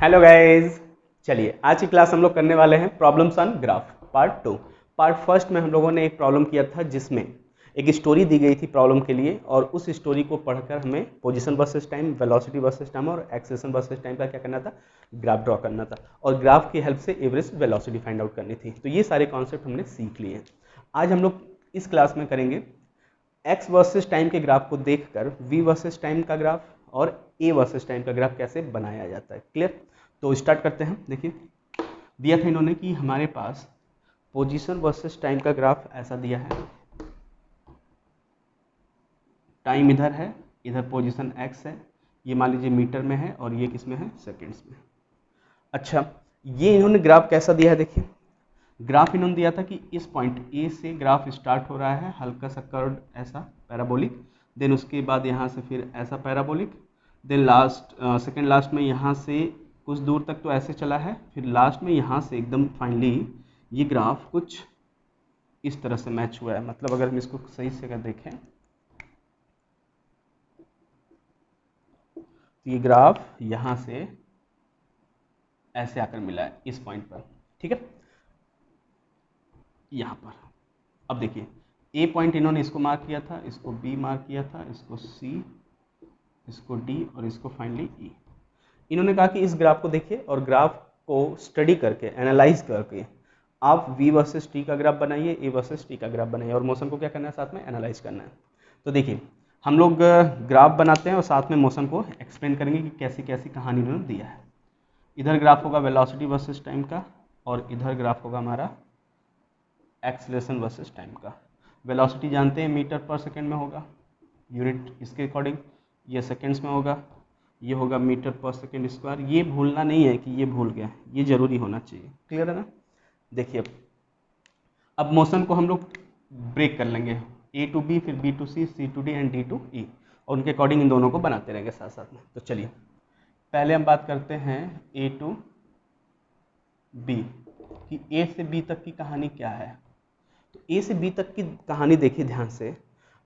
Hello guys. चलिए आज की क्लास हम लोग करने वाले हैं problems on graph part 2। Part first में हम लोगों ने एक प्रॉब्लम किया था जिसमें एक स्टोरी दी गई थी प्रॉब्लम के लिए, और उस स्टोरी को पढ़कर हमें position versus time, velocity versus time और एक्सेलेरेशन वर्सेस टाइम का क्या करना था, ग्राफ ड्रॉ करना था, और ग्राफ की हेल्प से एवरेज वेलोसिटी फाइंड आउट करनी थी। तो ये सारे कॉन्सेप्ट हमने सीख लिए हैं। आज हम लोग इस क्लास में करेंगे एक्स वर्सेस टाइम के ग्राफ को देखकर वी वर्सेस टाइम का ग्राफ और ए वर्सेस टाइम का ग्राफ कैसे बनाया जाता है। क्लियर? तो स्टार्ट करते हैं। देखिए दिया था इन्होंने कि हमारे पास पोजीशन वर्सेस टाइम का ग्राफ ऐसा दिया है। टाइम इधर है, इधर पोजीशन एक्स है, ये मान लीजिए मीटर में है और ये किसमें है, सेकंड्स में। अच्छा, ये इन्होंने ग्राफ कैसा दिया है, देखिए ग्राफ इन्होंने दिया था कि इस पॉइंट ए से ग्राफ स्टार्ट हो रहा है, हल्का सा कर्व ऐसा पैराबोलिक, देन उसके बाद यहाँ से फिर ऐसा parabolic, then last second last में यहाँ से कुछ दूर तक तो ऐसे चला है, फिर लास्ट में यहाँ से एकदम फाइनली ये ग्राफ कुछ इस तरह से मैच हुआ है। मतलब अगर हम इसको सही से अगर देखें तो ये ग्राफ यहाँ से ऐसे आकर मिला है इस पॉइंट पर, ठीक है, यहाँ पर। अब देखिए ए पॉइंट इन्होंने इसको मार्क किया था, इसको बी मार्क किया था, इसको सी, इसको डी और इसको फाइनली ई। इन्होंने कहा कि इस ग्राफ को देखिए और ग्राफ को स्टडी करके, एनालाइज करके आप वी वर्सेस टी का ग्राफ बनाइए, ए वर्सेस टी का ग्राफ बनाइए, और मोशन को क्या करना है, साथ में एनालाइज करना है। तो देखिए हम लोग ग्राफ बनाते हैं और साथ में मोशन को एक्सप्लेन करेंगे कि कैसी कैसी कहानी इन्होंने दिया है। इधर ग्राफ होगा वेलोसिटी वर्सेस टाइम का, और इधर ग्राफ होगा हमारा एक्सीलरेशन वर्सेस टाइम का। वेलोसिटी जानते हैं मीटर पर सेकेंड में होगा, यूनिट इसके अकॉर्डिंग, ये सेकेंड्स में होगा, ये होगा मीटर पर सेकेंड स्क्वायर। ये भूलना नहीं है कि ये भूल गया, ये जरूरी होना चाहिए। क्लियर है ना? देखिए अब मोशन को हम लोग ब्रेक कर लेंगे, ए टू बी, फिर B to C, C to D and D to E, और उनके अकॉर्डिंग इन दोनों को बनाते रहेंगे साथ साथ में। तो चलिए पहले हम बात करते हैं ए टू बी कि ए से बी तक की कहानी क्या है। तो ए से बी तक की कहानी देखिए ध्यान से।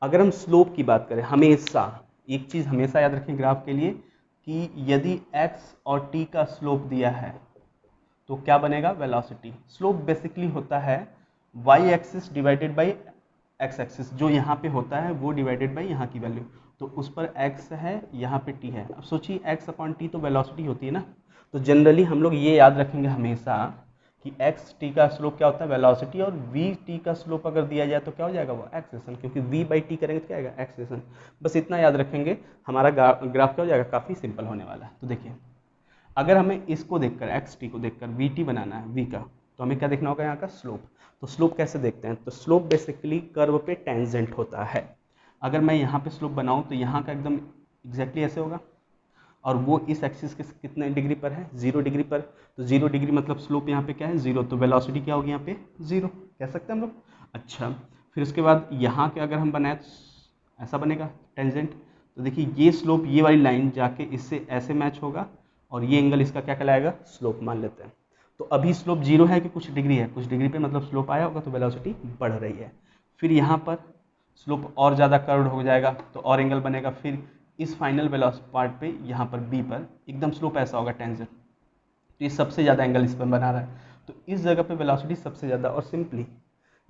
अगर हम स्लोप की बात करें, हमेशा एक चीज़ हमेशा याद रखें ग्राफ के लिए कि यदि x और t का स्लोप दिया है तो क्या बनेगा, वेलोसिटी। स्लोप बेसिकली होता है y axis divided by x axis, जो यहाँ पे होता है वो डिवाइडेड बाई यहाँ की वैल्यू। तो उस पर x है, यहाँ पे t है। अब सोचिए x अपॉन t तो वेलोसिटी होती है ना, तो जनरली हम लोग ये याद रखेंगे हमेशा कि एक्स टी का स्लोप क्या होता है, वेलोसिटी, और वी टी का स्लोप अगर दिया जाए तो क्या हो जाएगा, वो एक्सेलेरेशन, क्योंकि वी बाई टी करेंगे तो क्या आएगा, एक्सेलेरेशन। बस इतना याद रखेंगे, हमारा ग्राफ क्या हो जाएगा, काफ़ी सिंपल होने वाला है। तो देखिए अगर हमें इसको देखकर, एक्स टी को देखकर वी टी बनाना है, वी का, तो हमें क्या देखना होगा, यहाँ का स्लोप। तो स्लोप कैसे देखते हैं, तो स्लोप बेसिकली कर्व पे टेंजेंट होता है। अगर मैं यहाँ पे स्लोप बनाऊँ तो यहाँ का एकदम एग्जैक्टली ऐसे होगा, और वो इस एक्सिस के कितने डिग्री पर है, 0 डिग्री पर। तो 0 डिग्री मतलब स्लोप यहाँ पे क्या है, 0, तो वेलोसिटी क्या होगी यहाँ पे, 0 कह सकते हैं हम लोग। अच्छा, फिर उसके बाद यहाँ के अगर हम बनाए तो ऐसा बनेगा टेंजेंट। तो देखिए ये स्लोप, ये वाली लाइन जाके इससे ऐसे मैच होगा, और ये एंगल इसका क्या कहलाएगा, स्लोप मान लेते हैं। तो अभी स्लोप 0 है कि कुछ डिग्री है, कुछ डिग्री पे मतलब स्लोप आया होगा, तो वेलोसिटी बढ़ रही है। फिर यहाँ पर स्लोप और ज़्यादा कर्व्ड हो जाएगा तो और एंगल बनेगा। फिर इस फाइनल वेलोसिटी पार्ट पे यहाँ पर बी पर एकदम स्लोप ऐसा होगा टेंजेंट, तो ये सबसे ज़्यादा एंगल इस पर बना रहा है, तो इस जगह पे वेलोसिटी सबसे ज़्यादा, और सिंपली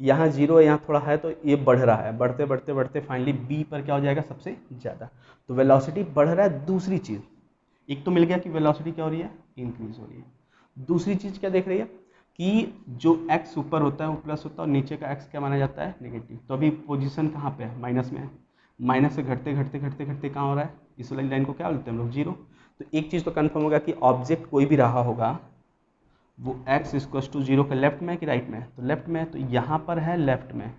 यहाँ 0 है, यहाँ थोड़ा है, तो ये बढ़ रहा है, बढ़ते बढ़ते बढ़ते फाइनली बी पर क्या हो जाएगा, सबसे ज़्यादा। तो वेलोसिटी बढ़ रहा है। दूसरी चीज़, एक तो मिल गया कि वेलोसिटी क्या हो रही है, इंक्रीज हो रही है। दूसरी चीज़ क्या देख रही है कि जो x ऊपर होता है वो प्लस होता है, और नीचे का x क्या माना जाता है, नेगेटिव। तो अभी पोजीशन कहाँ पे है, माइनस में है। माइनस से घटते घटते घटते घटते कहाँ हो रहा है, इस वाली लाइन को क्या बोलते हैं हम लोग, 0। तो एक चीज़ तो कन्फर्म होगा कि ऑब्जेक्ट कोई भी रहा होगा वो x इक्वल्स टू 0 के लेफ्ट में है कि राइट में है, तो लेफ्ट में है, तो यहाँ पर है लेफ्ट में,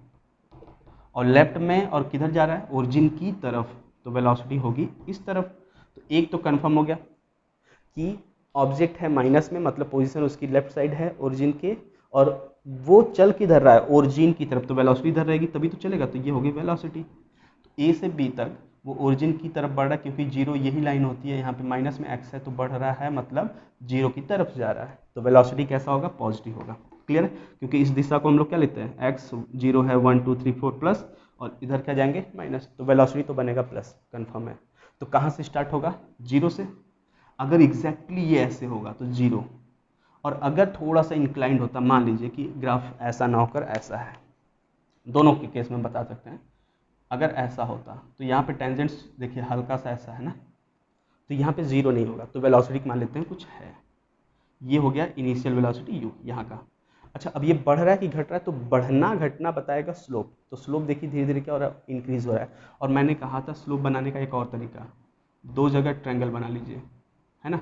और लेफ्ट में और किधर जा रहा है, ओरिजिन की तरफ, तो वेलोसिटी होगी इस तरफ। तो एक तो कन्फर्म हो गया कि ऑब्जेक्ट है माइनस में, मतलब पोजीशन उसकी लेफ्ट साइड है ओरिजिन के, और वो चल किधर रहा है, ओरिजिन की तरफ, तो वेलोसिटी इधर रहेगी तभी तो चलेगा, तो ये होगी वेलोसिटी। तो ए से बी तक वो ओरिजिन की तरफ बढ़ रहा है, क्योंकि 0 यही लाइन होती है, यहाँ पे माइनस में x है तो बढ़ रहा है, मतलब 0 की तरफ जा रहा है, तो वेलोसिटी कैसा होगा, पॉजिटिव होगा। क्लियर? क्योंकि इस दिशा को हम लोग क्या लेते हैं, x 0 है, 1 2 3 4 प्लस, और इधर क्या जाएंगे, माइनस, तो वेलोसिटी तो बनेगा प्लस, कन्फर्म है। तो कहाँ से स्टार्ट होगा, 0 से। अगर एग्जैक्टली ये ऐसे होगा तो 0, और अगर थोड़ा सा इंक्लाइंड होता, मान लीजिए कि ग्राफ ऐसा ना होकर ऐसा है, दोनों के केस में बता सकते हैं, अगर ऐसा होता तो यहाँ पे टेंजेंट्स देखिए हल्का सा ऐसा है ना, तो यहाँ पे 0 नहीं होगा, तो वेलोसिटी मान लेते हैं कुछ है। ये हो गया इनिशियल वेलोसिटी u यहाँ का। अच्छा, अब ये बढ़ रहा है कि घट रहा है, तो बढ़ना घटना बताएगा स्लोप। तो स्लोप देखिए धीरे धीरे क्या हो रहा है, इंक्रीज हो रहा है। और मैंने कहा था स्लोप बनाने का एक और तरीका, दो जगह ट्रायंगल बना लीजिए, है ना।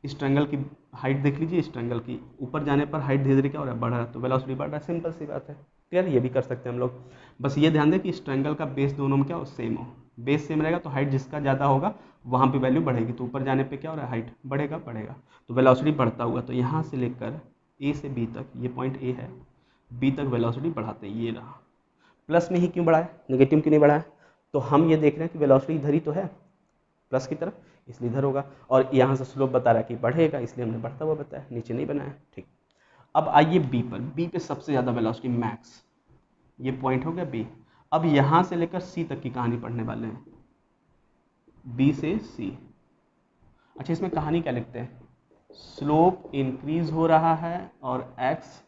इस ट्रायंगल की हाइट देख लीजिए, इस ट्रायंगल की ऊपर जाने पर हाइट धीरे धीरे क्या हो रहा है, बढ़ रहा है, तो वेलोसिटी बढ़ रहा है, सिंपल सी बात है। क्लियर, ये भी कर सकते हैं हम लोग। बस ये ध्यान दें कि इस ट्रायंगल का बेस दोनों में क्या हो, सेम हो। बेस सेम रहेगा तो हाइट जिसका ज़्यादा होगा वहाँ पे वैल्यू बढ़ेगी, तो ऊपर जाने पे क्या हो रहा है, हाइट बढ़ेगा बढ़ेगा, तो वेलोसिटी बढ़ता हुआ। तो यहाँ से लेकर ए से बी तक, ये पॉइंट ए है, बी तक वेलोसिटी बढ़ाते हैं, ये रहा। प्लस में ही क्यों बढ़ा है, नेगेटिव क्यों नहीं बढ़ा है, तो हम ये देख रहे हैं कि वेलोसिटी इधर ही तो है, प्लस की तरफ, इसलिए इधर होगा। और यहाँ से स्लोप बता रहा है कि बढ़ेगा, इसलिए हमने बढ़ता हुआ बताया, नीचे नहीं बनाया। ठीक, अब आइए बी पर। बी पे सबसे ज़्यादा वेलोसिटी मैक्स, ये पॉइंट हो गया बी। अब यहाँ से लेकर सी तक की कहानी पढ़ने वाले हैं, बी से सी। अच्छा, इसमें कहानी क्या लिखते हैं, स्लोप इंक्रीज हो रहा है और एक्स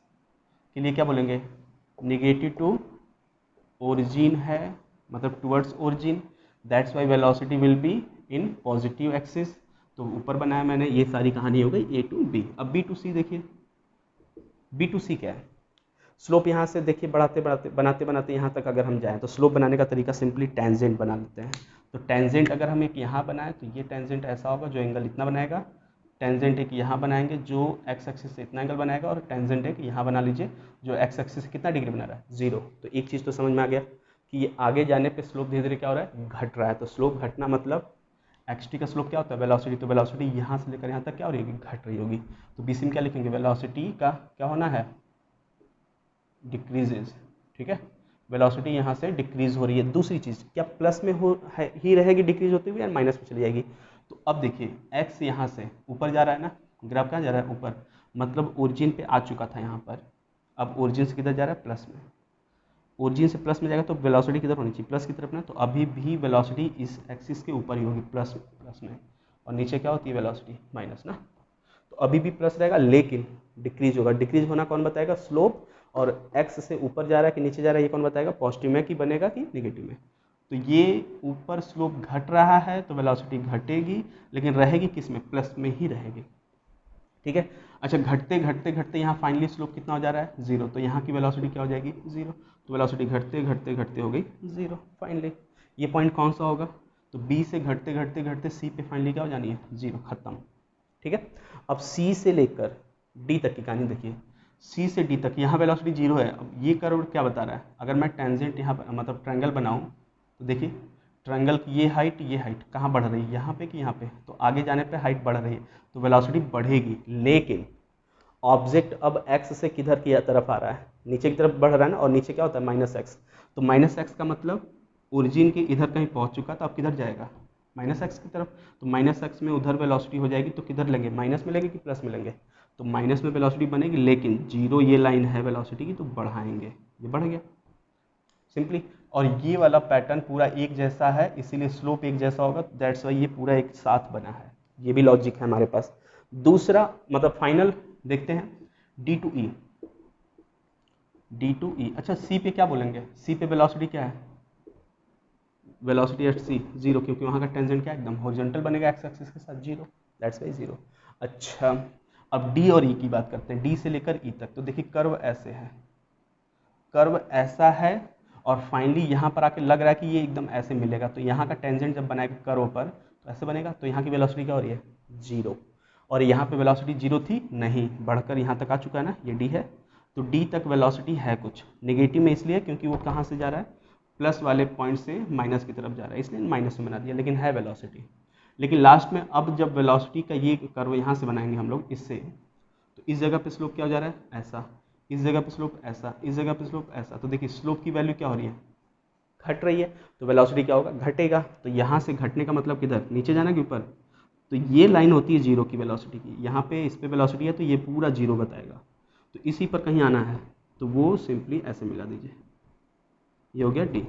के लिए क्या बोलेंगे, निगेटिव टू ओरिजिन है, मतलब towards origin, that's why velocity will be in positive axis. तो ऊपर बनाया मैंने, ये सारी कहानी हो गई ए टू बी। अब बी टू सी देखिए, बी टू सी क्या है, स्लोप यहाँ से देखिए बढ़ाते बढ़ाते बनाते बनाते यहाँ तक अगर हम जाएँ तो स्लोप बनाने का तरीका सिंपली टेंजेंट बना लेते हैं। तो टेंजेंट अगर हम एक यहाँ बनाएं तो ये टेंजेंट ऐसा होगा जो एंगल इतना बनाएगा, टेंजेंट एक यहाँ बनाएंगे जो एक्स एक्सिस से इतना एंगल बनाएगा, और टेंजेंट एक यहाँ बना लीजिए जो एक्स एक्सिस से कितना डिग्री बना रहा है, 0। तो एक चीज़ तो समझ में आ गया कि ये आगे जाने पे स्लोप धीरे धीरे क्या हो रहा है, घट रहा है। तो स्लोप घटना मतलब एक्स टी का स्लोप क्या होता है, वेलोसिटी। तो वेलोसिटी यहाँ से लेकर यहाँ तक क्या हो रही होगी, घट रही होगी। तो बीसी में क्या लिखेंगे, वेलोसिटी का क्या होना है, डिक्रीजेज। ठीक है, वेलोसिटी यहाँ से डिक्रीज हो रही है। दूसरी चीज़, क्या प्लस में हो है ही रहेगी डिक्रीज होती हुई, या माइनस में चली जाएगी। तो अब देखिए एक्स यहाँ से ऊपर जा रहा है ना, ग्राफ कहाँ जा रहा है, ऊपर, मतलब ओरिजिन पे आ चुका था यहाँ पर। अब ओरिजिन से किधर जा रहा है, प्लस में। ओरिजिन से प्लस में जाएगा तो वेलोसिटी किधर होनी चाहिए, प्लस की तरफ ना। तो अभी भी वेलोसिटी इस एक्सिस के ऊपर ही होगी, प्लस प्लस में, और नीचे क्या होती है वेलोसिटी, माइनस ना। तो अभी भी प्लस रहेगा लेकिन डिक्रीज होगा। डिक्रीज होना कौन बताएगा, स्लोप। और एक्स से ऊपर जा रहा है कि नीचे जा रहा है, ये कौन बताएगा, पॉजिटिव में कि बनेगा कि नेगेटिव में। तो ये ऊपर स्लोप घट रहा है तो वेलोसिटी घटेगी, लेकिन रहेगी किस में, प्लस में ही रहेगी। ठीक है। अच्छा, घटते घटते घटते यहाँ फाइनली स्लोप कितना हो जा रहा है, 0। तो यहाँ की वेलोसिटी क्या हो जाएगी, 0। तो वेलोसिटी घटते घटते घटते हो गई 0 फाइनली। ये पॉइंट कौन सा होगा, तो बी से घटते घटते घटते सी पे फाइनली क्या हो जानी है, 0, खत्म। ठीक है। अब सी से लेकर डी तक की कहानी देखिए, सी से डी तक यहाँ वेलोसिटी 0 है। अब ये कर्व क्या बता रहा है, अगर मैं टेंजेंट यहाँ मतलब ट्रायंगल बनाऊँ तो देखिए ट्रायंगल की ये हाइट कहाँ बढ़ रही है, यहाँ पे कि यहाँ पे, तो आगे जाने पे हाइट बढ़ रही है तो वेलोसिटी बढ़ेगी। लेकिन ऑब्जेक्ट अब एक्स से किधर की तरफ आ रहा है, नीचे की तरफ बढ़ रहा है ना, और नीचे क्या होता है, माइनस एक्स। तो माइनस एक्स का मतलब ओरिजिन के इधर कहीं पहुँच चुका, तो अब किधर जाएगा, माइनस एक्स की तरफ। तो माइनस एक्स में उधर वेलोसिटी हो जाएगी, तो किधर लेंगे, माइनस में लेंगे कि प्लस में लेंगे, तो माइनस में वेलोसिटी बनेगी। लेकिन 0 ये लाइन है वेलोसिटी की, तो बढ़ाएंगे, ये बढ़ गया सिंपली। और ये वाला पैटर्न पूरा एक जैसा है, इसीलिए स्लोप एक जैसा होगा, दैट्स वाई ये पूरा एक साथ बना है। ये भी लॉजिक है हमारे पास। दूसरा मतलब फाइनल देखते हैं, D to E. D to E, अच्छा सी पे क्या बोलेंगे, सी पे वेलोसिटी क्या है, वेलोसिटी एट सी 0, क्योंकि वहाँ का टेंजेंट क्या एकदम हॉरिजॉन्टल बनेगा एक्स एक्सिस के साथ, 0, दैट्स वाई 0। अच्छा, अब डी और ई की बात करते हैं, डी से लेकर ई तक। तो देखिए कर्व ऐसे है, कर्व ऐसा है, और फाइनली यहाँ पर आके लग रहा है कि ये एकदम ऐसे मिलेगा। तो यहाँ का टेंजेंट जब बनाएगा कर्व पर तो ऐसे बनेगा। तो यहाँ की वेलोसिटी क्या हो रही है, 0। और यहाँ पे वेलोसिटी 0 थी नहीं, बढ़कर यहाँ तक आ चुका है ना, ये डी है। तो डी तक वेलोसिटी है कुछ नेगेटिव में, इसलिए क्योंकि वो कहाँ से जा रहा है, प्लस वाले पॉइंट से माइनस की तरफ जा रहा है, इसलिए माइनस में बना दिया, लेकिन है वेलोसिटी। लेकिन लास्ट में अब जब वेलोसिटी का ये कर्व यहाँ से बनाएंगे हम लोग इससे, तो इस जगह पे स्लोप क्या हो जा रहा है, ऐसा, इस जगह पे स्लोप ऐसा, इस जगह पे स्लोप ऐसा। तो देखिए स्लोप की वैल्यू क्या हो रही है, घट रही है, तो वेलोसिटी क्या होगा, घटेगा। तो यहाँ से घटने का मतलब किधर, नीचे जाना कि ऊपर। तो ये लाइन होती है 0 की वेलोसिटी की, यहाँ पे इस पे वेलोसिटी है तो ये पूरा 0 बताएगा। तो इसी पर कहीं आना है तो वो सिंपली ऐसे मिला दीजिए, ये हो गया डी।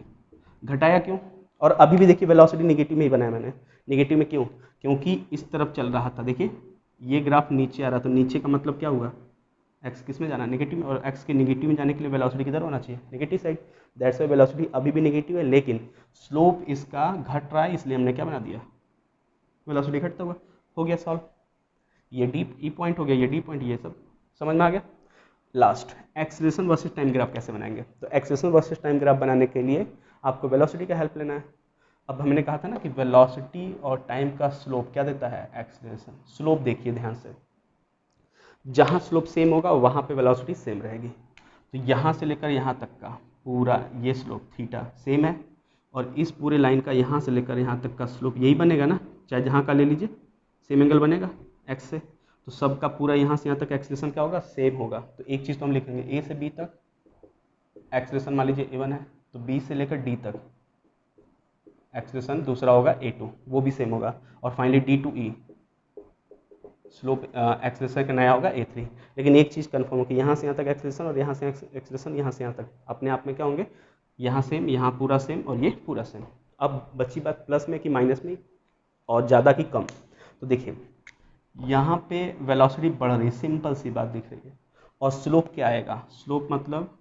घटाया क्यों, और अभी भी देखिए वेलोसिटी नेगेटिव में ही बनाया मैंने। नेगेटिव में क्यों? क्योंकि इस तरफ चल रहा था, देखिए ये ग्राफ नीचे आ रहा, तो नीचे का मतलब क्या हुआ, एक्स किस में जाना, नेगेटिव में, और एक्स के नेगेटिव में जाने के लिए वेलोसिटी किधर होना चाहिए, negative side. That's why velocity अभी भी नेगेटिव है, लेकिन स्लोप इसका घट रहा है, इसलिए हमने क्या बना दिया, वेलोसिटी घटता हुआ। हो गया सॉल्व। ये डी ई पॉइंट हो गया, ये डी पॉइंट, ये सब समझ में आ गया। Last, acceleration versus time graph कैसे बनाएंगे। तो एक्सीलरेशन वर्सेस टाइम ग्राफ बनाने के लिए आपको वेलोसिटी का हेल्प लेना है। अब हमने कहा था ना कि वेलोसिटी और टाइम का स्लोप क्या देता है, एक्सीलरेशन। स्लोप देखिए ध्यान से, जहाँ स्लोप सेम होगा वहाँ पे वेलोसिटी सेम रहेगी। तो यहाँ से लेकर यहाँ तक का पूरा ये स्लोप थीटा सेम है, और इस पूरे लाइन का यहाँ से लेकर यहाँ तक का स्लोप यही बनेगा ना, चाहे जहाँ का ले लीजिए, सेम एंगल बनेगा एक्स से। तो सबका पूरा यहाँ से यहाँ तक एक्सीलरेशन क्या होगा, सेम होगा। तो एक चीज़ तो हम लिखेंगे, ए से बी तक एक्सीलरेशन मान लीजिए a1 है, तो बी से लेकर डी तक एक्सीलरेशन दूसरा होगा a2, वो भी सेम होगा। और finally D to E slope acceleration का नया होगा a3। लेकिन एक चीज़ कन्फर्म हो कि यहाँ से यहाँ तक एक्सीलरेशन और यहाँ से एक्सीलरेशन यहाँ से यहाँ तक अपने आप में क्या होंगे, यहाँ सेम, यहाँ पूरा सेम और ये पूरा सेम। अब बची बात प्लस में कि माइनस में, और ज़्यादा कि कम। तो देखिए यहाँ पे वेलोसिटी बढ़ रही है, सिंपल सी बात दिख रही है, और स्लोप क्या आएगा, स्लोप मतलब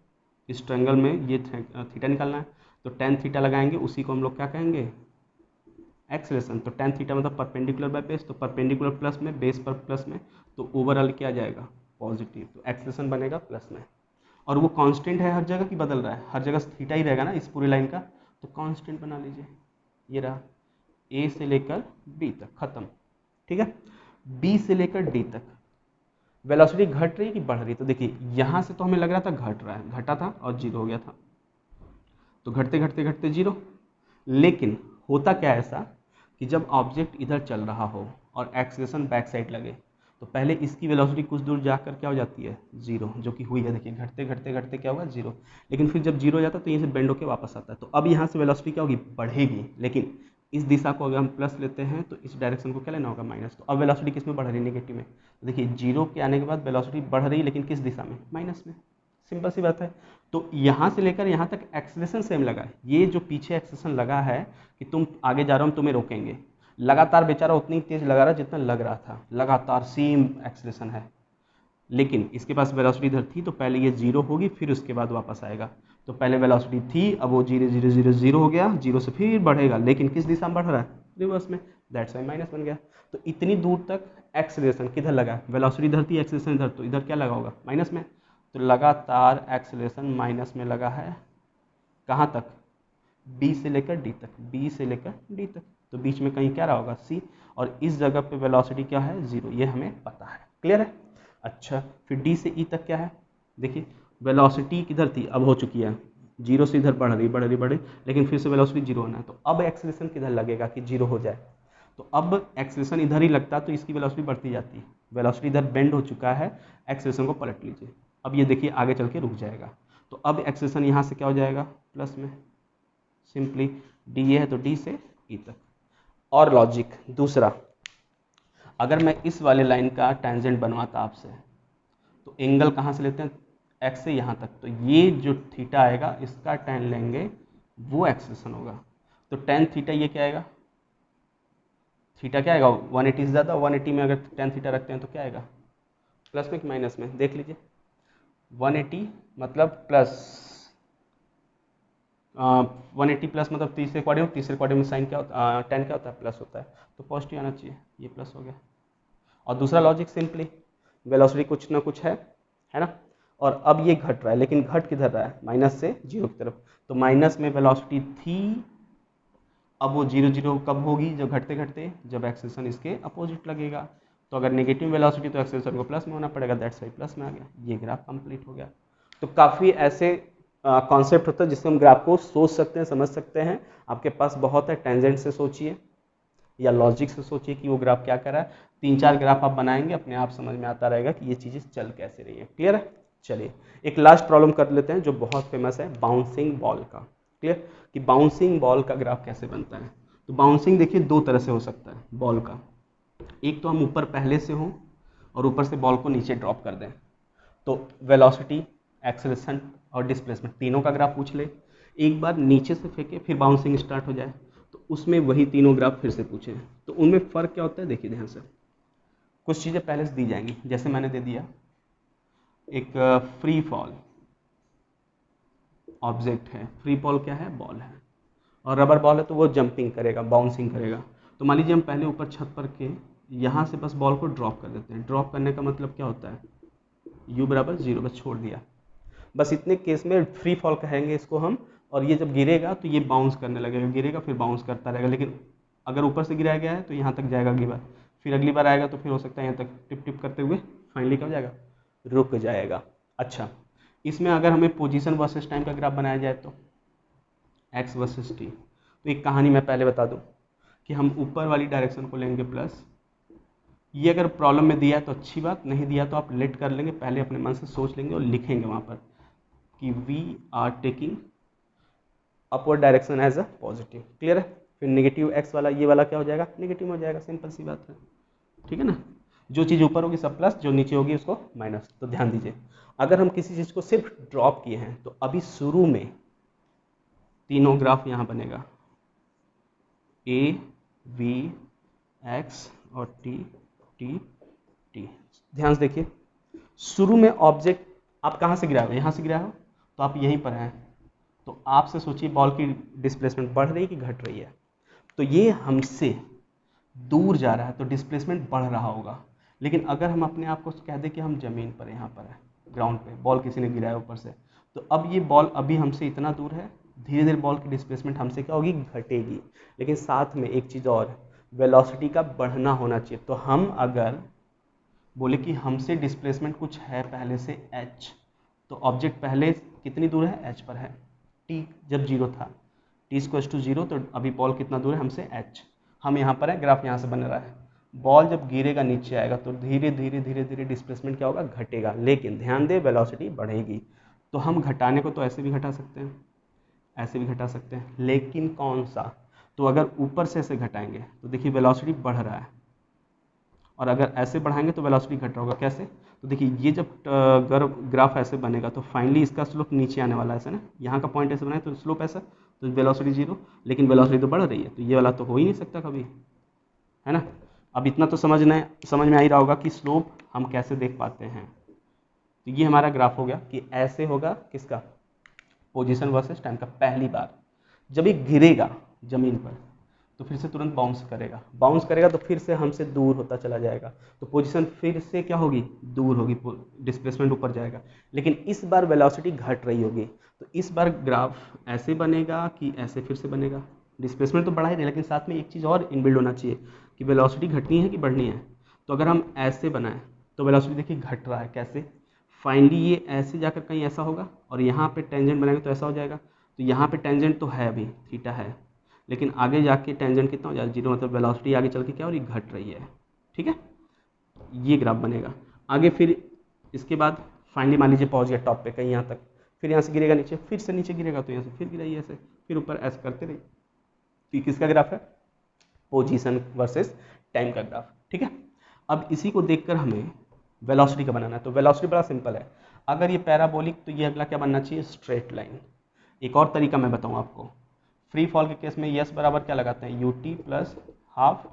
इस ट्रायंगल में ये थीटा निकालना है, तो टेन थीटा लगाएंगे, उसी को हम लोग क्या कहेंगे, एक्सीलरेशन। तो टेन थीटा मतलब परपेंडिकुलर बाय बेस, तो परपेंडिकुलर प्लस में, बेस पर प्लस में, तो ओवरऑल क्या जाएगा, पॉजिटिव। तो एक्सीलरेशन बनेगा प्लस में, और वो कांस्टेंट है हर जगह की बदल रहा है, हर जगह थीटा ही रहेगा ना इस पूरी लाइन का, तो कांस्टेंट बना लीजिए, ये रहा ए से लेकर बी तक, खत्म। ठीक है, बी से लेकर डी तक वेलोसिटी घट रही है कि बढ़ रही है। तो देखिए यहाँ से तो हमें लग रहा था घट रहा है, घटा था और जीरो हो गया था, तो घटते घटते घटते जीरो। लेकिन होता क्या है ऐसा कि जब ऑब्जेक्ट इधर चल रहा हो और एक्सीलरेशन बैक साइड लगे, तो पहले इसकी वेलोसिटी कुछ दूर जाकर क्या हो जाती है, जीरो, जो कि हुई है। देखिए घटते घटते घटते क्या होगा, जीरो। लेकिन फिर जब जीरो हो जाता है तो ये से बेंड होकर वापस आता है। तो अब यहाँ से वेलोसिटी क्या होगी, बढ़ेगी। लेकिन इस दिशा को अगर हम प्लस लेते हैं तो इस डायरेक्शन को क्या लेना होगा, माइनस। तो अब वेलोसिटी किस में बढ़ रही है, नेगेटिव में। तो देखिए जीरो के आने के बाद वेलोसिटी बढ़ रही है, लेकिन किस दिशा में, माइनस में। सिंपल सी बात है। तो यहाँ से लेकर यहाँ तक एक्सीलरेशन सेम लगा है, ये जो पीछे एक्सीलरेशन लगा है कि तुम आगे जा रहे हो, हम तुम्हें रोकेंगे, लगातार बेचारा उतनी तेज लगा रहा जितना लग रहा था, लगातार सेम एक्सीलरेशन है। लेकिन इसके पास वेलोसिटी इधर थी, तो पहले ये जीरो होगी, फिर उसके बाद वापस आएगा। तो पहले वेलोसिटी थी, अब वो जीरो जीरो जीरो जीरो हो गया, जीरो से फिर बढ़ेगा, लेकिन किस दिशा में बढ़ रहा है, रिवर्स में। दैट्स वाई माइनस बन गया। तो इतनी दूर तक एक्सीलरेशन किधर लगा है, वेलोसिटी इधर थी, एक्सीलरेशन इधर, तो इधर क्या लगा होगा, माइनस में। तो लगातार एक्सीलरेशन माइनस में लगा है, कहाँ तक, बी से लेकर डी तक, बी से लेकर डी तक। तो बीच में कहीं क्या रहा होगा, सी, और इस जगह पे वेलोसिटी क्या है, जीरो, ये हमें पता है। क्लियर है। अच्छा, फिर डी से ई तक क्या है, देखिए वेलोसिटी किधर थी, अब हो चुकी है, जीरो से इधर बढ़ रही बढ़ रही बढ़ रही, लेकिन फिर से वेलोसिटी जीरो होना है। तो अब एक्सीलरेशन किधर लगेगा कि जीरो हो जाए। तो अब एक्सीलरेशन इधर ही लगता, तो इसकी वेलोसिटी बढ़ती जाती है। वेलोसिटी इधर बेंड हो चुका है, एक्सीलरेशन को पलट लीजिए। अब ये देखिए आगे चल के रुक जाएगा। तो अब एक्सीलरेशन यहाँ से क्या हो जाएगा, प्लस में। सिंपली डी ये है तो डी से ई तक। और लॉजिक दूसरा, अगर मैं इस वाले लाइन का टेंजेंट बनवाता आपसे, तो एंगल कहाँ से लेते हैं, एक्स से यहाँ तक। तो ये जो थीटा आएगा इसका टेन लेंगे, वो एक्सीलरेशन होगा। तो टेन थीटा ये क्या आएगा, थीटा क्या आएगा, 180 से ज़्यादा, 180 में अगर टेन थीटा रखते हैं तो क्या आएगा, प्लस में कि माइनस में, देख लीजिए। 180 मतलब प्लस, 180 प्लस मतलब तीसरे क्वाड्रेंट में साइन क्या होता है, टेन क्या होता है, प्लस होता है। तो पॉजिटिव आना चाहिए, ये प्लस हो गया। और दूसरा लॉजिक सिंपली, वेलोसिटी कुछ ना कुछ है ना, और अब ये घट रहा है, लेकिन घट किधर रहा है, माइनस से जीरो की तरफ। तो माइनस में वेलोसिटी थी, अब वो जीरो जीरो कब होगी, जब घटते घटते, जब एक्सेलरेशन इसके अपोजिट लगेगा। तो अगर नेगेटिव वेलोसिटी तो एक्सेलरेशन को प्लस में होना पड़ेगा, दैट्स वाई प्लस में आ गया। ये ग्राफ कंप्लीट हो गया। तो काफ़ी ऐसे कॉन्सेप्ट होता है जिससे हम ग्राफ को सोच सकते हैं, समझ सकते हैं। आपके पास बहुत है, टेंजेंट से सोचिए या लॉजिक से सोचिए कि वो ग्राफ क्या कर रहा है। 3-4 ग्राफ आप बनाएंगे, अपने आप समझ में आता रहेगा कि ये चीज़ें चल कैसे रही है। क्लियर है। चलिए एक लास्ट प्रॉब्लम कर लेते हैं जो बहुत फेमस है, बाउंसिंग बॉल का। क्लियर, कि बाउंसिंग बॉल का ग्राफ कैसे बनता है। तो बाउंसिंग देखिए दो तरह से हो सकता है बॉल का। एक तो हम ऊपर पहले से हों और ऊपर से बॉल को नीचे ड्रॉप कर दें, तो वेलोसिटी, एक्सेलरेशन और डिस्प्लेसमेंट तीनों का ग्राफ पूछ ले। एक बार नीचे से फेंके फिर बाउंसिंग स्टार्ट हो जाए, तो उसमें वही तीनों ग्राफ फिर से पूछे हैं। तो उनमें फ़र्क क्या होता है देखिए ध्यान से। कुछ चीज़ें पहले से दी जाएंगी, जैसे मैंने दे दिया एक फ्री फॉल ऑब्जेक्ट है, फ्री फॉल क्या है, बॉल है, और रबर बॉल है तो वो जंपिंग करेगा, बाउंसिंग करेगा। तो मान लीजिए हम पहले ऊपर छत पर के यहाँ से बस बॉल को ड्रॉप कर देते हैं। ड्रॉप करने का मतलब क्या होता है, u बराबर 0, बस छोड़ दिया। बस इतने केस में फ्री फॉल कहेंगे इसको हम। और ये जब गिरेगा तो ये बाउंस करने लगेगा, गिरेगा फिर बाउंस करता रहेगा। लेकिन अगर ऊपर से गिराया गया है तो यहाँ तक जाएगा अगली बार, फिर अगली बार आएगा तो फिर हो सकता है यहाँ तक टिप टिप करते हुए फाइनली क्या हो जाएगा, रुक जाएगा। अच्छा, इसमें अगर हमें पोजीशन वर्सेस टाइम का ग्राफ बनाया जाए तो एक्स वर्सेस टी। तो एक कहानी मैं पहले बता दूं कि हम ऊपर वाली डायरेक्शन को लेंगे प्लस। ये अगर प्रॉब्लम में दिया है तो अच्छी बात, नहीं दिया तो आप लेट कर लेंगे, पहले अपने मन से सोच लेंगे और लिखेंगे वहाँ पर कि we are taking upward direction as a positive. Clear है। फिर नेगेटिव एक्स वाला ये वाला क्या हो जाएगा, नेगेटिव हो जाएगा, सिंपल सी बात है। ठीक है ना। जो चीज़ ऊपर होगी सब प्लस, जो नीचे होगी उसको माइनस। तो ध्यान दीजिए, अगर हम किसी चीज़ को सिर्फ ड्रॉप किए हैं तो अभी शुरू में तीनों ग्राफ यहाँ बनेगा, ए वी एक्स और टी टी टी। ध्यान से देखिए, शुरू में ऑब्जेक्ट आप कहाँ से गिरा हो, यहाँ से गिरा हो, तो आप यहीं पर हैं। तो आपसे सोचिए बॉल की डिस्प्लेसमेंट बढ़ रही है कि घट रही है। तो ये हमसे दूर जा रहा है तो डिस्प्लेसमेंट बढ़ रहा होगा। लेकिन अगर हम अपने आप को कह दें कि हम ज़मीन पर यहाँ पर है, ग्राउंड पे बॉल किसी ने गिराया ऊपर से, तो अब ये बॉल अभी हमसे इतना दूर है, धीरे धीरे बॉल की डिस्प्लेसमेंट हमसे क्या होगी, घटेगी। लेकिन साथ में एक चीज़ और, वेलोसिटी का बढ़ना होना चाहिए। तो हम अगर बोले कि हमसे डिस्प्लेसमेंट कुछ है पहले से h, तो ऑब्जेक्ट पहले कितनी दूर है, h पर है। t जब 0 था, t = 0, तो अभी बॉल कितना दूर है हमसे, h। हम यहाँ पर है, ग्राफ यहाँ से बन रहा है। बॉल जब गिरेगा नीचे आएगा तो धीरे धीरे धीरे धीरे डिस्प्लेसमेंट क्या होगा, घटेगा। लेकिन ध्यान दे, वेलोसिटी बढ़ेगी। तो हम घटाने को तो ऐसे भी घटा सकते हैं, ऐसे भी घटा सकते हैं, लेकिन कौन सा, तो अगर ऊपर से ऐसे घटाएंगे तो देखिए वेलोसिटी बढ़ रहा है, और अगर ऐसे बढ़ाएंगे तो वेलोसिटी घट रहा होगा। कैसे, तो देखिए ये जब ग्राफ ऐसे बनेगा तो फाइनली इसका स्लोप नीचे आने वाला है, ऐसा ना, यहाँ का पॉइंट ऐसे बनाए तो स्लोप ऐसा, तो वेलोसिटी 0। लेकिन वेलोसिटी तो बढ़ रही है, तो ये वाला तो हो ही नहीं सकता कभी, है ना। अब इतना तो समझ में आ ही रहा होगा कि स्लोप हम कैसे देख पाते हैं। तो ये हमारा ग्राफ हो गया कि ऐसे होगा, किसका, पोजीशन वर्सेस टाइम का। पहली बार जब ये गिरेगा ज़मीन पर तो फिर से तुरंत बाउंस करेगा तो फिर से हमसे दूर होता चला जाएगा, तो पोजीशन फिर से क्या होगी, दूर होगी, डिस्प्लेसमेंट ऊपर जाएगा। लेकिन इस बार वेलोसिटी घट रही होगी, तो इस बार ग्राफ ऐसे बनेगा कि ऐसे फिर से बनेगा। डिस्प्लेसमेंट तो बढ़ा ही नहीं, लेकिन साथ में एक चीज़ और इनबिल्ड होना चाहिए कि वेलोसिटी घटनी है कि बढ़नी है। तो अगर हम ऐसे बनाएं तो वेलोसिटी देखिए घट रहा है, कैसे, फाइनली ये ऐसे जाकर कहीं ऐसा होगा, और यहाँ पे टेंजेंट बनाएंगे तो ऐसा हो जाएगा। तो यहाँ पे टेंजेंट तो है, अभी थीटा है, लेकिन आगे जाके टेंजेंट कितना हो जाएगा, 0, मतलब वेलोसिटी आगे चल के क्या हो रही है, घट रही है। ठीक है, ये ग्राफ बनेगा आगे। फिर इसके बाद फाइनली मान लीजिए पहुंच गया टॉप पे कहीं यहाँ तक, फिर यहाँ से गिरेगा नीचे, फिर से नीचे गिरेगा तो यहाँ से फिर गिराइए ऐसे, फिर ऊपर ऐसे करते रहिए। तो ये किसका ग्राफ है, पोजीशन वर्सेस टाइम का ग्राफ। ठीक है, अब इसी को देखकर हमें वेलोसिटी का बनाना है। तो वेलोसिटी बड़ा सिंपल है, अगर ये पैराबोलिक तो ये अगला क्या बनना चाहिए, स्ट्रेट लाइन। एक और तरीका मैं बताऊँ आपको, फ्री फॉल के केस में यस बराबर क्या लगाते हैं, U T plus half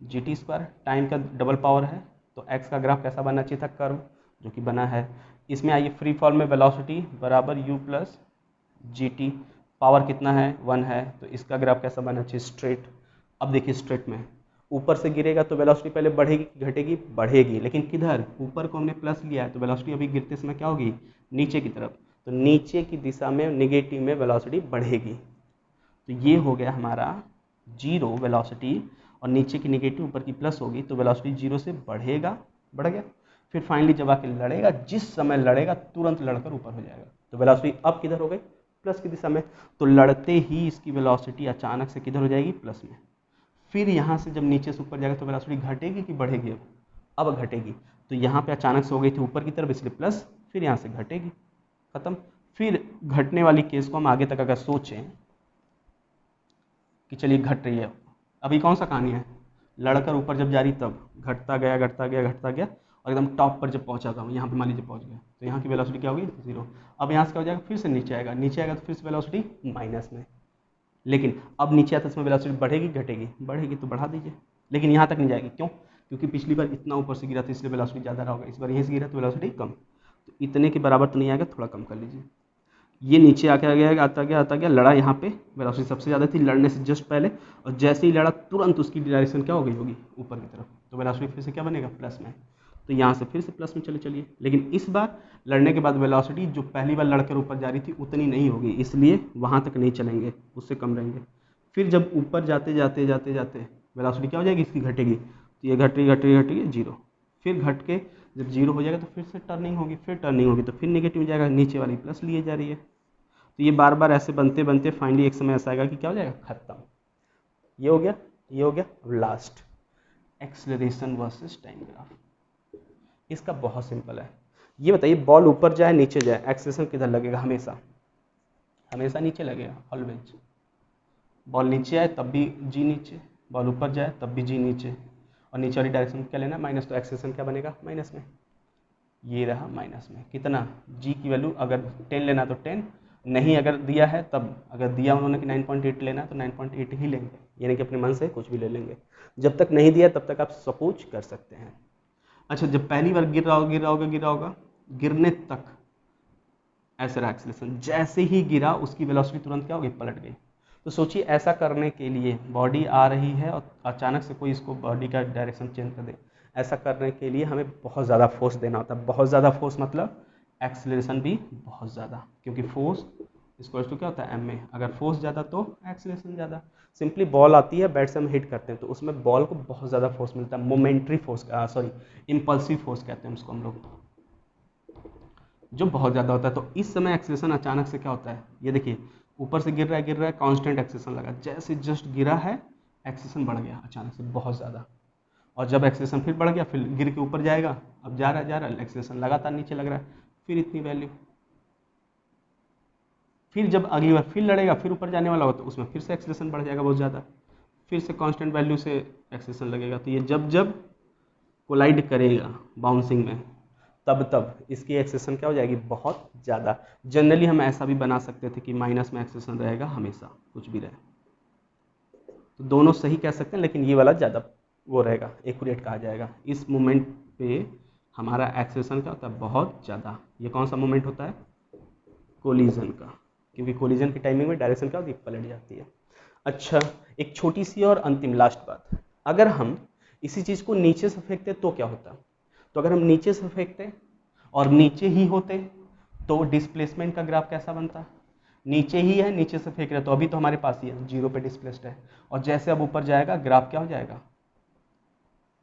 G T square, time का डबल पावर है। तो एक्स का ग्राफ कैसा बनना चाहिए था, कर्व, जो कि बना है। इसमें आइए फ्री फॉल में वेलोसिटी बराबर you plus G T, power कितना है, 1 है, तो इसका ग्राफ कैसा बनना चाहिए, स्ट्रेट। अब देखिए स्ट्रेट में ऊपर से गिरेगा तो वेलोसिटी पहले बढ़ेगी कि घटेगी, बढ़ेगी, लेकिन किधर, ऊपर को हमने प्लस लिया है तो वेलोसिटी अभी गिरते समय क्या होगी, नीचे की तरफ। तो नीचे की दिशा में नेगेटिव में वेलोसिटी बढ़ेगी। तो ये हो गया हमारा 0 वेलोसिटी, और नीचे की नेगेटिव ऊपर की प्लस होगी, तो वेलोसिटी 0 से बढ़ेगा, बढ़ गया। फिर फाइनली जब आके लड़ेगा, जिस समय लड़ेगा तुरंत लड़कर ऊपर हो जाएगा। तो वेलोसिटी अब किधर हो गई, प्लस की दिशा में। तो लड़ते ही इसकी वेलोसिटी अचानक से किधर हो जाएगी, प्लस में। फिर यहाँ से जब नीचे से ऊपर जाएगा तो वेलोसिटी घटेगी कि बढ़ेगी, अब घटेगी। तो यहाँ पे अचानक से हो गई थी ऊपर की तरफ, इसलिए प्लस, फिर यहाँ से घटेगी, खत्म। फिर घटने वाली केस को हम आगे तक अगर सोचें कि चलिए घट रही है, अभी कौन सा कहानी है, लड़कर ऊपर जब जा रही तब घटता गया घटता गया घटता गया, और एकदम टॉप पर जब पहुंचा था, यहाँ पे मान लीजिए पहुंच गया, तो यहाँ की वेलोसिटी क्या होगी, 0। अब यहाँ से क्या हो जाएगा, फिर से नीचे आएगा तो फिर से वेलोसिटी माइनस में। लेकिन अब नीचे आता है इसमें वेलोसिटी बढ़ेगी घटेगी, बढ़ेगी तो बढ़ा दीजिए, लेकिन यहाँ तक नहीं जाएगी। क्यों? क्योंकि पिछली बार इतना ऊपर से गिरा था इसलिए वेलोसिटी ज़्यादा रहा होगा, इस बार यहीं से गिरा तो वेलोसिटी कम, तो इतने के बराबर तो नहीं आएगा, थोड़ा कम कर लीजिए। ये नीचे आके आ गया, आता गया, लड़ा यहाँ पे, वेलोसिटी सबसे ज़्यादा थी लड़ने से जस्ट पहले, और जैसे ही लड़ा तुरंत उसकी डायरेक्शन क्या हो गई होगी, ऊपर की तरफ, तो वेलोसिटी फिर से क्या बनेगा, प्लस में। तो यहाँ से फिर से प्लस में चलिए, लेकिन इस बार लड़ने के बाद वेलोसिटी जो पहली बार लड़कर ऊपर जा रही थी उतनी नहीं होगी, इसलिए वहाँ तक नहीं चलेंगे, उससे कम रहेंगे। फिर जब ऊपर जाते जाते वेलोसिटी क्या हो जाएगी, इसकी घटेगी, तो ये घटेगी जीरो, फिर घट के जब जीरो हो जाएगा तो फिर से टर्निंग होगी, फिर टर्निंग होगी तो फिर नेगेटिव हो जाएगा, नीचे वाली प्लस लिए जा रही है। तो ये बार बार ऐसे बनते फाइनली एक समय ऐसा आएगा कि क्या हो जाएगा, खत्म। ये हो गया, ये हो गया। अब last acceleration versus time graph. इसका बहुत सिंपल है। ये बताइए बॉल ऊपर जाए नीचे जाए, एक्सेलरेशन किधर लगेगा, हमेशा नीचे लगेगा, ऑलवेज। बॉल नीचे आए तब भी जी नीचे, बॉल ऊपर जाए तब भी जी नीचे, और नीचे वाली डायरेक्शन क्या लेना, माइनस, तो एक्सेलरेशन क्या बनेगा, माइनस में। ये रहा माइनस में, कितना, जी की वैल्यू अगर 10 लेना तो 10, नहीं अगर दिया है तब, अगर दिया उन्होंने कि 9.8 लेना है तो 9.8 ही लेंगे, यानी कि अपने मन से कुछ भी ले लेंगे। जब तक नहीं दिया तब तक आप सपोज कर सकते हैं। अच्छा, जब पहली बार गिर रहा होगा, गिरने तक ऐसे रहा एक्सेलरेशन, जैसे ही गिरा उसकी वेलोसिटी तुरंत क्या हो गई, पलट गई। तो सोचिए ऐसा करने के लिए बॉडी आ रही है और अचानक से कोई इसको बॉडी का डायरेक्शन चेंज कर दे, ऐसा करने के लिए हमें बहुत ज़्यादा फोर्स देना होता है। बहुत ज़्यादा फोर्स मतलब एक्सेलरेशन भी बहुत ज़्यादा, क्योंकि फोर्स इसको क्या होता है एम में, अगर फोर्स ज़्यादा तो एक्सेलरेशन ज़्यादा। सिंपली बॉल आती है, बैट से हम हिट करते हैं तो उसमें बॉल को बहुत ज़्यादा फोर्स मिलता है, मोमेंट्री फोर्स, इम्पल्सिव फोर्स कहते हैं उसको हम लोग, जो बहुत ज़्यादा होता है। तो इस समय एक्सेलरेशन अचानक से क्या होता है, ये देखिए ऊपर से गिर रहा है, कांस्टेंट एक्सेलरेशन लगा, जैसे जस्ट गिरा है एक्सेलरेशन बढ़ गया अचानक से बहुत ज़्यादा, और जब एक्सेलरेशन फिर बढ़ गया फिर गिर के ऊपर जाएगा, अब जा रहा है एक्सेलरेशन लगातार नीचे लग रहा है, फिर इतनी वैल्यू, फिर जब अगली बार फिर लड़ेगा फिर ऊपर जाने वाला होगा तो उसमें फिर से एक्सेलरेशन बढ़ जाएगा बहुत ज़्यादा, फिर से कांस्टेंट वैल्यू से एक्सेलरेशन लगेगा। तो ये जब जब कोलाइड करेगा बाउंसिंग में तब इसकी एक्सेलरेशन क्या हो जाएगी, बहुत ज़्यादा। जनरली हम ऐसा भी बना सकते थे कि माइनस में एक्सेलरेशन रहेगा हमेशा, कुछ भी रहे, तो दोनों सही कह सकते हैं, लेकिन ये वाला ज़्यादा वो रहेगा, एक्यूरेट कहा जाएगा। इस मोमेंट पे हमारा एक्सेलरेशन क्या होता है, बहुत ज़्यादा। ये कौन सा मोमेंट होता है, कोलिजन का, क्योंकि कोलिजन की टाइमिंग में डायरेक्शन क्या होती है, पलट जाती है। अच्छा, एक छोटी सी और अंतिम लास्ट बात, अगर हम इसी चीज़ को नीचे से फेंकते तो क्या होता, तो अगर हम नीचे से फेंकते और नीचे ही होते तो डिस्प्लेसमेंट का ग्राफ कैसा बनता, नीचे ही है, नीचे से फेंक रहे तो अभी तो हमारे पास ही है, जीरो पे डिस्प्लेस्ड है, और जैसे अब ऊपर जाएगा ग्राफ क्या हो जाएगा,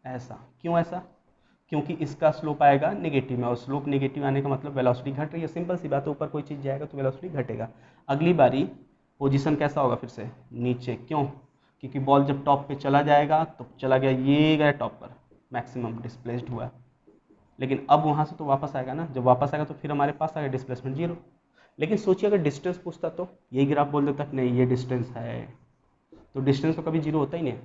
ऐसा। क्यों ऐसा, क्योंकि इसका स्लोप आएगा नेगेटिव में, और स्लोप नेगेटिव आने का मतलब वेलोसिटी घट रही है, सिंपल सी बात है, ऊपर कोई चीज़ जाएगा तो वेलोसिटी घटेगा। अगली बारी पोजीशन कैसा होगा, फिर से नीचे, क्यों, क्योंकि बॉल जब टॉप पे चला जाएगा तो चला गया, ये गया टॉप पर, मैक्सिमम डिस्प्लेस्ड हुआ, लेकिन अब वहाँ से तो वापस आएगा ना, जब वापस आएगा तो फिर हमारे पास आएगा डिस्प्लेसमेंट जीरो। लेकिन सोचिए अगर डिस्टेंस पूछता तो यही ग्राफ बोल देता कि नहीं ये डिस्टेंस है, तो डिस्टेंस तो कभी जीरो होता ही नहीं,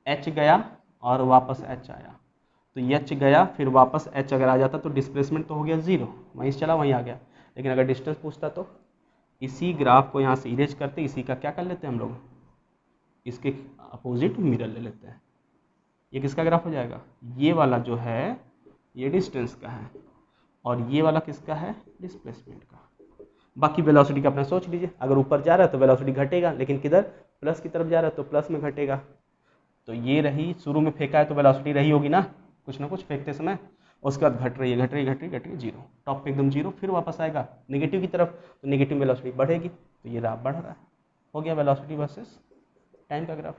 एच गया और वापस एच आया, तो एच गया फिर वापस एच अगर आ जाता तो डिस्प्लेसमेंट तो हो गया जीरो, वहीं से चला वहीं आ गया। लेकिन अगर डिस्टेंस पूछता तो इसी ग्राफ को यहाँ से इरेज करते, इसी का क्या कर लेते हैं हम लोग, इसके अपोजिट मिरर ले लेते हैं। ये किसका ग्राफ हो जाएगा, ये वाला जो है ये डिस्टेंस का है, और ये वाला किसका है, डिस्प्लेसमेंट का। बाकी वेलोसिटी का अपना सोच लीजिए, अगर ऊपर जा रहा है तो वेलोसिटी घटेगा, लेकिन किधर, प्लस की तरफ जा रहा है तो प्लस में घटेगा। तो ये रही, शुरू में फेंका है तो वेलोसिटी रही होगी ना कुछ फेंकते समय, उसके बाद घट रही है जीरो, टॉप पे एकदम जीरो, फिर वापस आएगा नेगेटिव की तरफ तो नेगेटिव वेलोसिटी बढ़ेगी, तो ये रहा बढ़ रहा है, हो गया वेलोसिटी वर्सेस टाइम का ग्राफ।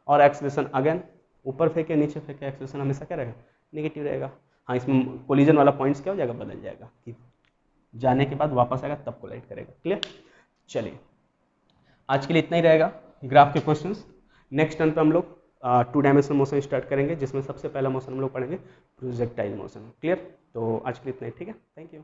और एक्सेलरेशन अगेन, ऊपर फेंके नीचे फेंके एक्सेलरेशन हमेशा क्या रहेगा, नेगेटिव रहेगा। हाँ, इसमें कोलिजन वाला पॉइंट्स क्या हो जाएगा, बदल जाएगा, कि जाने के बाद वापस आएगा तब कोलाइड करेगा। क्लियर, चलिए आज के लिए इतना ही रहेगा ग्राफ के क्वेश्चंस। नेक्स्ट टर्न पे हम लोग 2 डायमेंशनल मोशन स्टार्ट करेंगे, जिसमें सबसे पहला मोशन हम लोग पढ़ेंगे प्रोजेक्टाइल मोशन। क्लियर, तो आज के लिए इतना ही, ठीक है, थैंक यू।